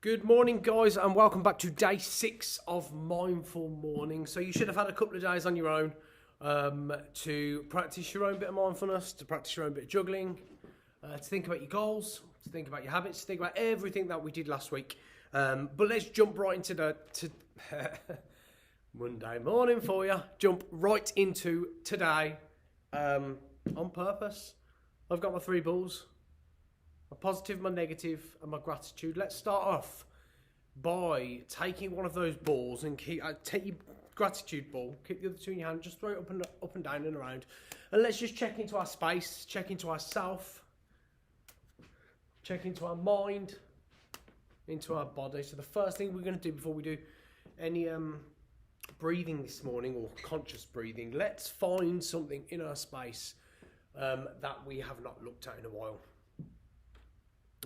Good morning, guys, and welcome back to day 6 of Mindful Morning. So you should have had a couple of days on your own to practice your own bit of mindfulness, to practice your own bit of juggling, to think about your goals, to think about your habits, to think about everything that we did last week. But let's jump right into Monday morning for you. Jump right into today on purpose. I've got my 3 balls. My positive, my negative, and my gratitude. Let's start off by taking one of those balls and take your gratitude ball, keep the other 2 in your hand, just throw it up and down and around. And let's just check into our space, check into ourself, check into our mind, into our body. So the first thing we're going to do before we do any breathing this morning, or conscious breathing, let's find something in our space that we have not looked at in a while.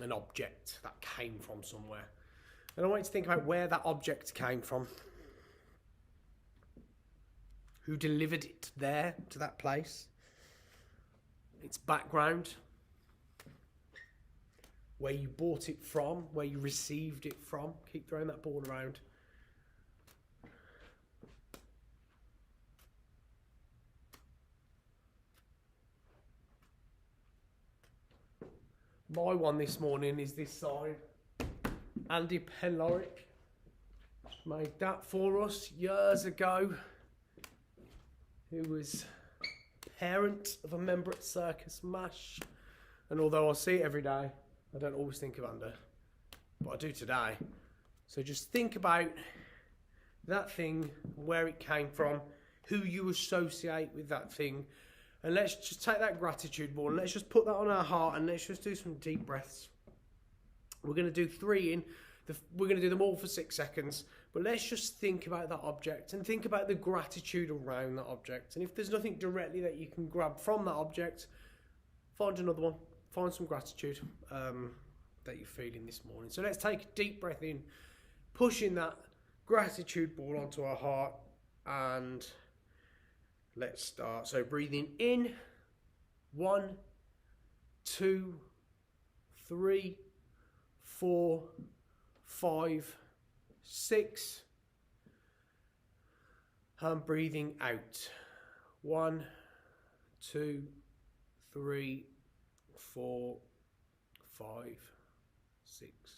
An object that came from somewhere. And I want you to think about where that object came from. Who delivered it there to that place. Its background. Where you bought it from. Where you received it from. Keep throwing that ball around. My one this morning is this sign. Andy Penlorick made that for us years ago. Who was parent of a member at Circus MASH. And although I see it every day, I don't always think of Andy. But I do today. So just think about that thing, where it came from, who you associate with that thing. And let's just take that gratitude ball and let's just put that on our heart and let's just do some deep breaths. We're going to do 3 in. We're going to do them all for 6 seconds. But let's just think about that object and think about the gratitude around that object. And if there's nothing directly that you can grab from that object, find another one. Find some gratitude that you're feeling this morning. So let's take a deep breath in, pushing that gratitude ball onto our heart, and let's start. So breathing in, 1, 2, 3, 4, 5, 6. And breathing out, 1, 2, 3, 4, 5, 6.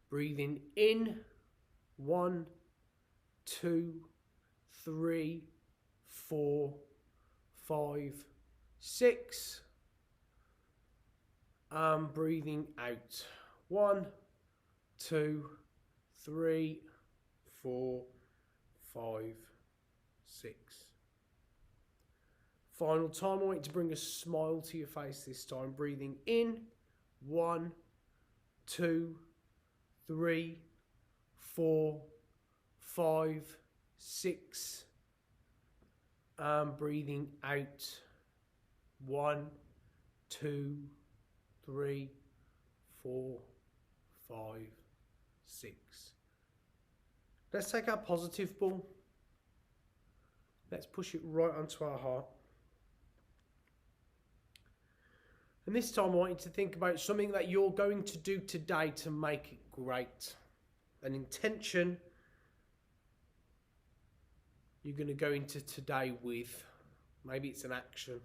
Breathing in, 1, 2, 3, 4, 5, 6. And breathing out. 1, 2, 3, 4, 5, 6. Final time, I want you to bring a smile to your face this time. Breathing in. 1, 2, 3, 4, 5, 6. And breathing out. 1, 2, 3, 4, 5, 6. Let's take our positive ball. Let's push it right onto our heart. And this time I want you to think about something that you're going to do today to make it great. An intention you're going to go into today with. Maybe it's an action.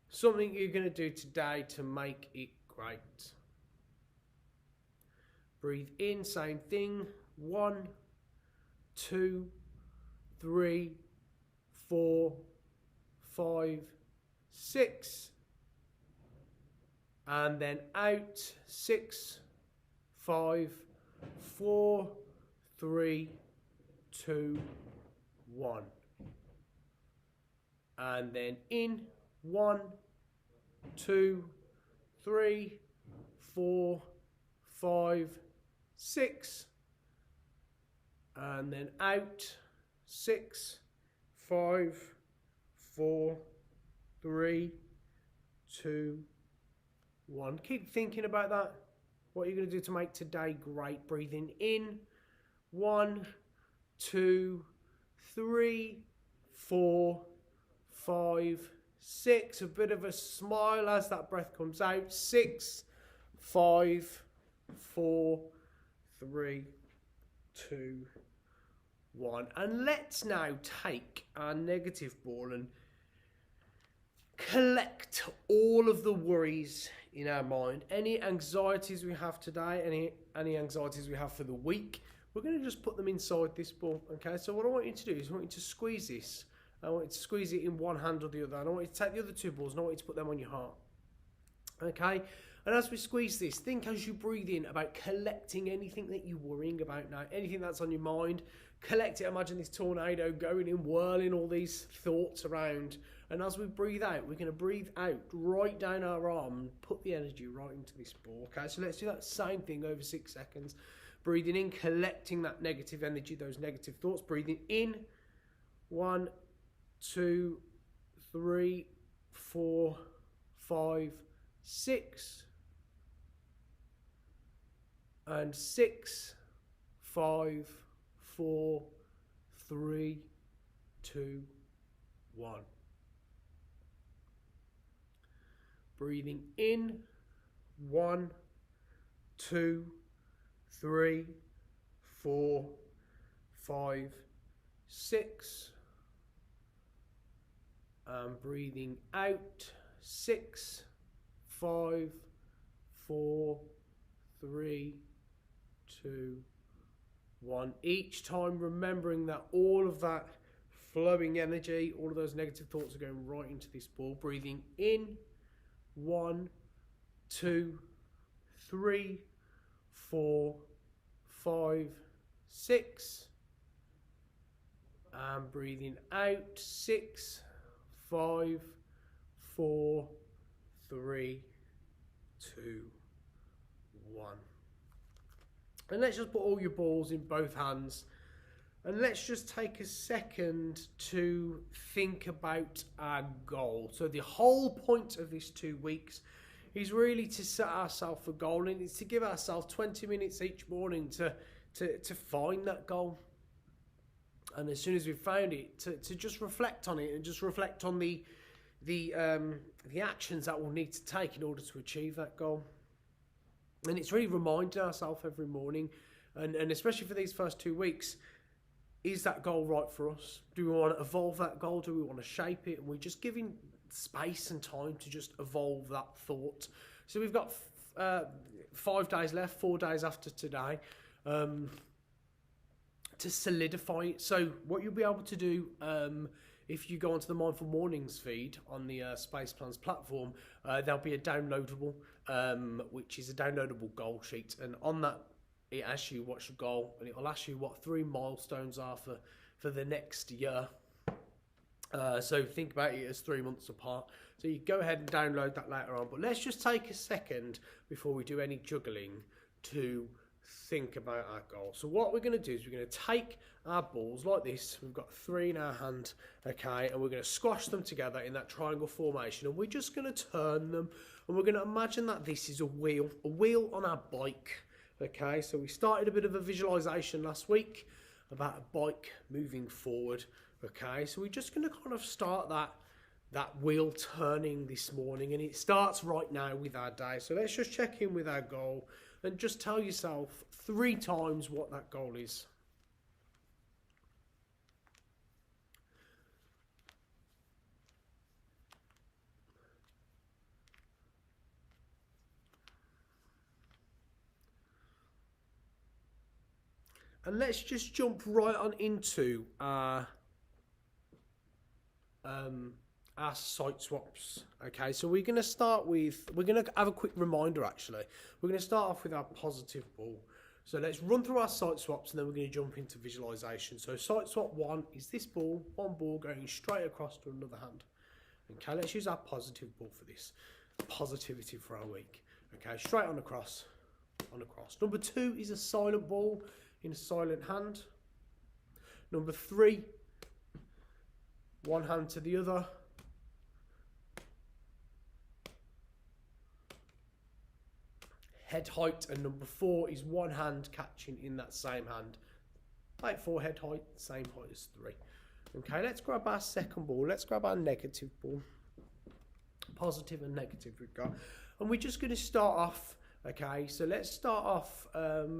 Something you're going to do today to make it great. Breathe in, same thing. 1, 2, 3, 4, 5, 6. And then out. 6, 5, 4, 3, 2, 1. And then in. 1, 2, 3, 4, 5, 6. And then out. 6, 5, 4, 3, 2, 1. Keep thinking about that. What you're going to do to make today great. Breathing in. 1, 2, 3, 4, 5, 6. A bit of a smile as that breath comes out. 6, 5, 4, 3, 2, 1. And let's now take our negative ball and collect all of the worries in our mind, any anxieties we have today, any anxieties we have for the week. We're going to just put them inside this ball. Okay, so what I want you to do is I want you to squeeze this. I want you to squeeze it in one hand or the other, and I want you to take the other two balls and I want you to put them on your heart. Okay, and as we squeeze this, think as you breathe in about collecting anything that you're worrying about now, anything that's on your mind. Collect it. Imagine this tornado going in, whirling all these thoughts around. And as we breathe out, we're going to breathe out right down our arm and put the energy right into this ball. Okay, so let's do that same thing over 6 seconds. Breathing in, collecting that negative energy, those negative thoughts. Breathing in. 1, 2, 3, 4, 5, 6. And 6, 5, 4, 3, 2, 1. Breathing in. 1, 2, 3, 4, 5, 6. And breathing out. 6, 5, 4, 3, 2, 1. Each time remembering that all of that flowing energy, all of those negative thoughts are going right into this ball. Breathing in. 1, 2, 3, 4, 5, 6. And breathing out. 6, 5, 4, 3, 2, 1. And let's just put all your balls in both hands. And let's just take a second to think about our goal. So the whole point of this 2 weeks is really to set ourselves a goal, and it's to give ourselves 20 minutes each morning to find that goal. And as soon as we've found it, to just reflect on it and just reflect on the actions that we'll need to take in order to achieve that goal. And it's really reminding ourselves every morning, and especially for these first 2 weeks, is that goal right for us? Do we want to evolve that goal? Do we want to shape it? And we're just giving space and time to just evolve that thought. So we've got 5 days left, 4 days after today, to solidify it. So what you'll be able to do, if you go onto the Mindful Mornings feed on the Space Plans platform, there'll be a downloadable, which is a downloadable goal sheet. And on that, it asks you what's your goal, and it'll ask you what 3 milestones are for the next year. So think about it as 3 months apart. So you go ahead and download that later on. But let's just take a second before we do any juggling to think about our goal. So what we're going to do is we're going to take our balls like this. We've got 3 in our hand, okay, and we're going to squash them together in that triangle formation, and we're just going to turn them, and we're going to imagine that this is a wheel on our bike. Okay, so we started a bit of a visualization last week about a bike moving forward. Okay, so we're just going to kind of start that wheel turning this morning, and it starts right now with our day. So let's just check in with our goal and just tell yourself 3 times what that goal is. And let's just jump right on into our site swaps. Okay, so we're going to have a quick reminder actually. We're going to start off with our positive ball. So let's run through our site swaps, and then we're going to jump into visualization. So site swap 1 is this ball, one ball going straight across to another hand. Okay, let's use our positive ball for this. Positivity for our week. Okay, straight on across, on across. Number 2 is a silent ball in a silent hand. Number 3, one hand to the other. Head height, and number 4 is one hand catching in that same hand. Like 4 head height, same height as 3. Okay, let's grab our second ball. Let's grab our negative ball. Positive and negative we've got. And we're just going to start off Okay, so let's start off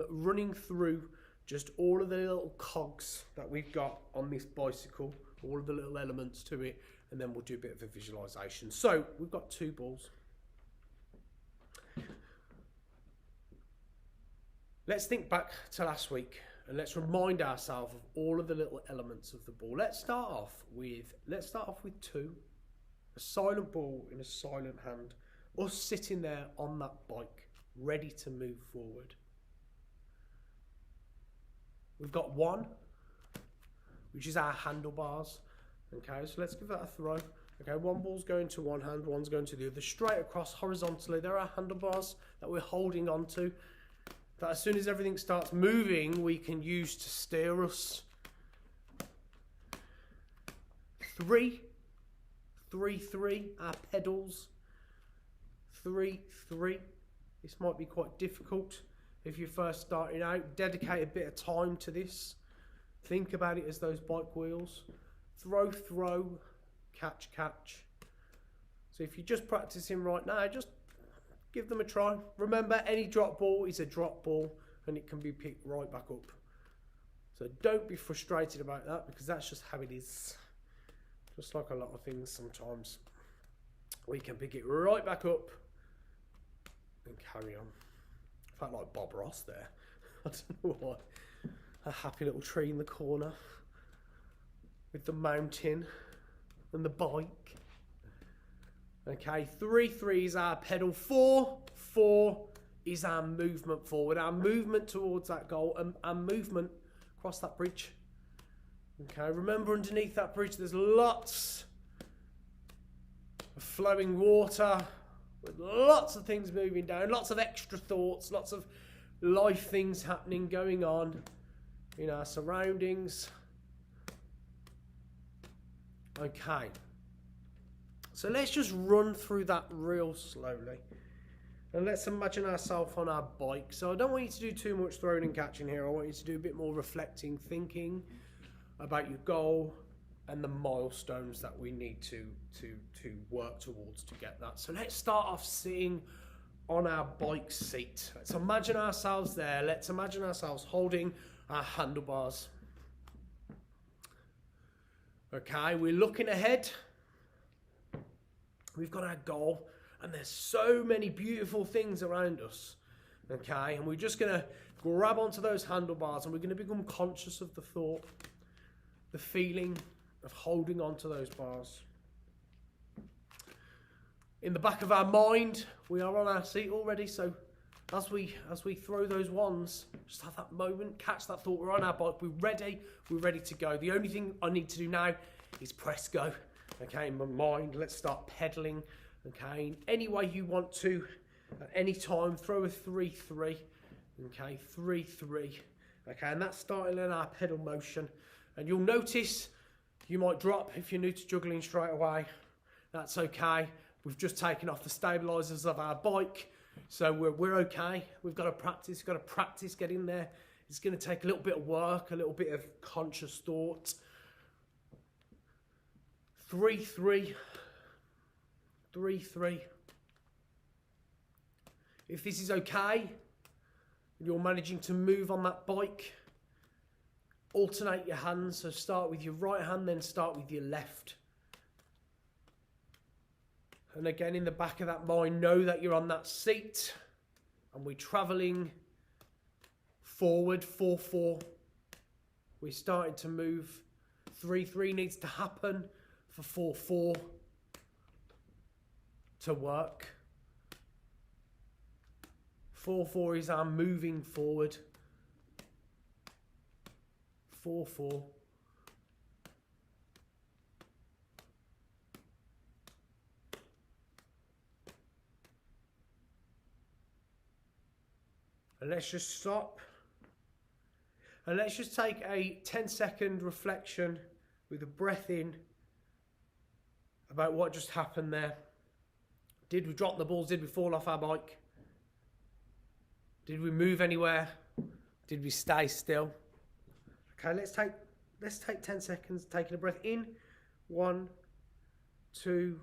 running through just all of the little cogs that we've got on this bicycle, all of the little elements to it, and then we'll do a bit of a visualization. So we've got 2 balls. Let's think back to last week and let's remind ourselves of all of the little elements of the ball. Let's start off with 2. A silent ball in a silent hand. Us sitting there on that bike, ready to move forward. We've got 1, which is our handlebars. Okay, so let's give that a throw. Okay, 1 ball's going to one hand, 1's going to the other. Straight across horizontally, there are handlebars that we're holding onto. That as soon as everything starts moving, we can use to steer us. 3, 3, 3, our pedals. 3, 3. This might be quite difficult if you're first starting out. Dedicate a bit of time to this. Think about it as those bike wheels. Throw, throw, catch, catch. So if you're just practicing right now, just give them a try. Remember, any drop ball is a drop ball and it can be picked right back up. So don't be frustrated about that, because that's just how it is. Just like a lot of things, sometimes we can pick it right back up and carry on. I felt like Bob Ross there. I don't know why. A happy little tree in the corner with the mountain and the bike. Okay, 3, 3 is our pedal. 4, 4 is our movement forward, our movement towards that goal, and our movement across that bridge. Okay, remember, underneath that bridge there's lots of flowing water with lots of things moving down, lots of extra thoughts, lots of life things happening, going on in our surroundings. Okay, so let's just run through that real slowly. And let's imagine ourselves on our bike. So I don't want you to do too much throwing and catching here. I want you to do a bit more reflecting, thinking about your goal and the milestones that we need to work towards to get that. So let's start off sitting on our bike seat. Let's imagine ourselves there. Let's imagine ourselves holding our handlebars. Okay, we're looking ahead. We've got our goal, and there's so many beautiful things around us. Okay, and we're just going to grab onto those handlebars, and we're going to become conscious of the thought, the feeling of holding onto those bars. In the back of our mind, we are on our seat already, so as we throw those wands, just have that moment, catch that thought. We're on our bike, we're ready to go. The only thing I need to do now is press go. Okay, in my mind, let's start pedaling. Okay, in any way you want to, at any time, throw a 3, 3. Okay, 3, 3. Okay, and that's starting in our pedal motion. And you'll notice you might drop if you're new to juggling straight away. That's okay. We've just taken off the stabilisers of our bike, so we're okay. We've got to practice getting there. It's going to take a little bit of work, a little bit of conscious thought. 3, 3. 3, 3. If this is okay, you're managing to move on that bike, alternate your hands. So start with your right hand, then start with your left. And again, in the back of that mind, know that you're on that seat and we're travelling forward. 4, 4. We're starting to move. 3, 3 needs to happen for 4, 4 to work. 4, 4 is our moving forward. 4, 4. And let's just stop. And let's just take a 10-second reflection with a breath in about what just happened there. Did we drop the balls? Did we fall off our bike? Did we move anywhere? Did we stay still? Okay, let's take 10 seconds, taking a breath in. 1, 2,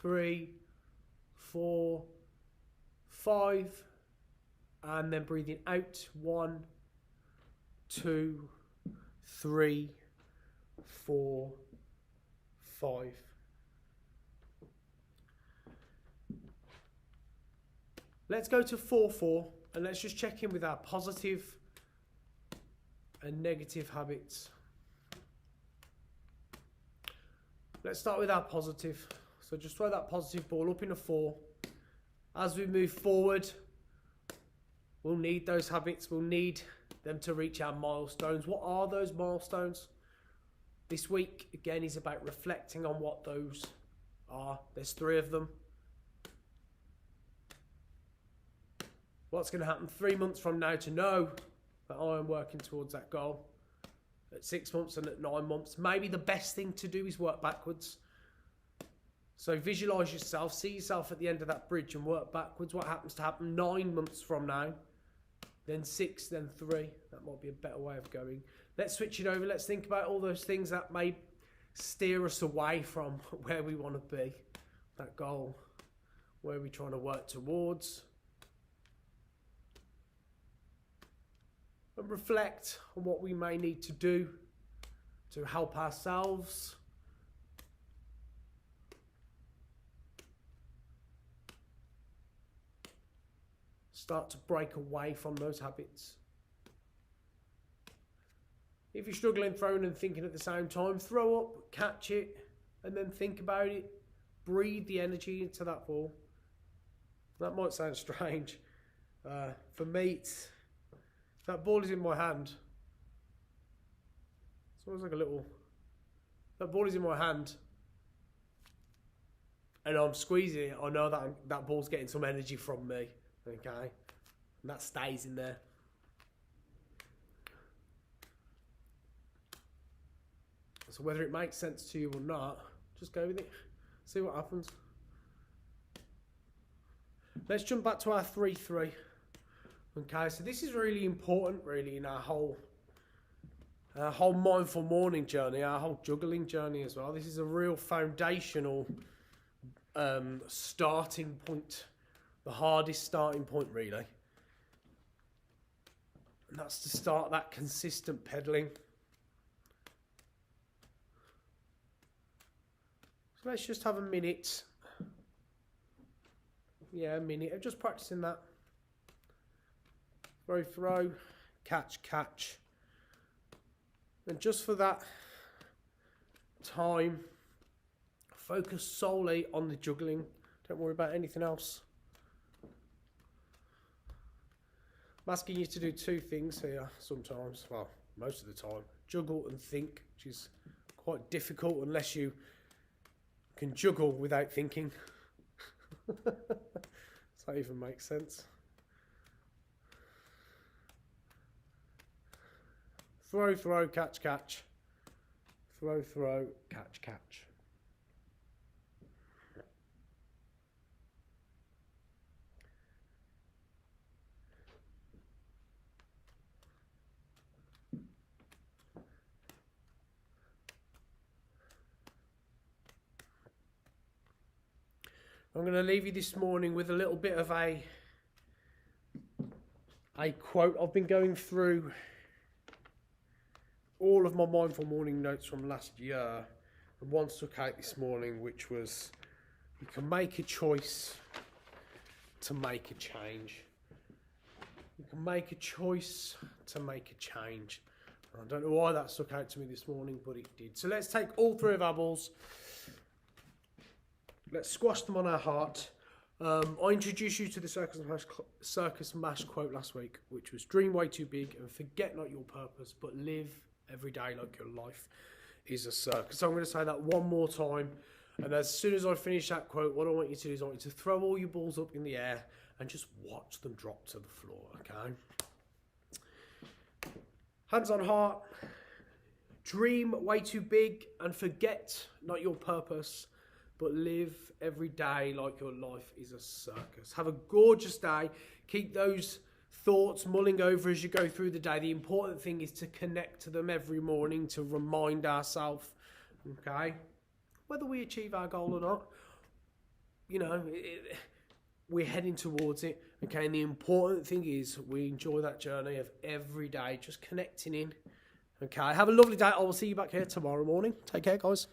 3, 4, 5, and then breathing out. 1, 2, 3, 4, 5. Let's go to 4-4 and let's just check in with our positive and negative habits. Let's start with our positive. So just throw that positive ball up in a 4. As we move forward, we'll need those habits. We'll need them to reach our milestones. What are those milestones? This week, again, is about reflecting on what those are. There's 3 of them. What's going to happen 3 months from now to know that I am working towards that goal? At 6 months and at 9 months, maybe the best thing to do is work backwards. So visualize yourself, see yourself at the end of that bridge and work backwards. What happens to happen 9 months from now, then 6, then 3. That might be a better way of going. Let's switch it over. Let's think about all those things that may steer us away from where we want to be, that goal, where we're trying to work towards. And reflect on what we may need to do to help ourselves. Start to break away from those habits. If you're struggling throwing and thinking at the same time, throw up, catch it, and then think about it. Breathe the energy into that ball. That might sound strange. For me, that ball is in my hand. It's almost like a little... That ball is in my hand. And I'm squeezing it. I know that that ball's getting some energy from me. Okay? And that stays in there. So whether it makes sense to you or not, just go with it. See what happens. Let's jump back to our 3-3. Okay, so this is really important, really, in our whole mindful morning journey, our whole juggling journey as well. This is a real foundational starting point, the hardest starting point, really. And that's to start that consistent pedaling. So let's just have a minute. Yeah, a minute of just practicing that. Throw, catch. And just for that time, focus solely on the juggling. Don't worry about anything else. I'm asking you to do 2 things here sometimes. Well, most of the time. Juggle and think, which is quite difficult unless you can juggle without thinking. Does that even make sense? Throw, catch. Throw, catch. I'm going to leave you this morning with a little bit of a quote. I've been going through all of my mindful morning notes from last year, and one stuck out this morning, which was, you can make a choice to make a change. You can make a choice to make a change. I don't know why that stuck out to me this morning, but it did. So let's take all 3 of our balls. Let's squash them on our heart. I introduced you to the Circus Mash quote last week, which was, dream way too big and forget not your purpose, but live every day like your life is a circus. So I'm going to say that one more time. And as soon as I finish that quote, what I want you to do is I want you to throw all your balls up in the air and just watch them drop to the floor, okay? Hands on heart. Dream way too big and forget not your purpose, but live every day like your life is a circus. Have a gorgeous day. Keep those thoughts mulling over as you go through the day. The important thing is to connect to them every morning, to remind ourselves, okay, whether we achieve our goal or not, you know, we're heading towards it. Okay, and the important thing is we enjoy that journey of every day, just connecting in. Okay, have a lovely day. I will see you back here tomorrow morning. Take care, guys.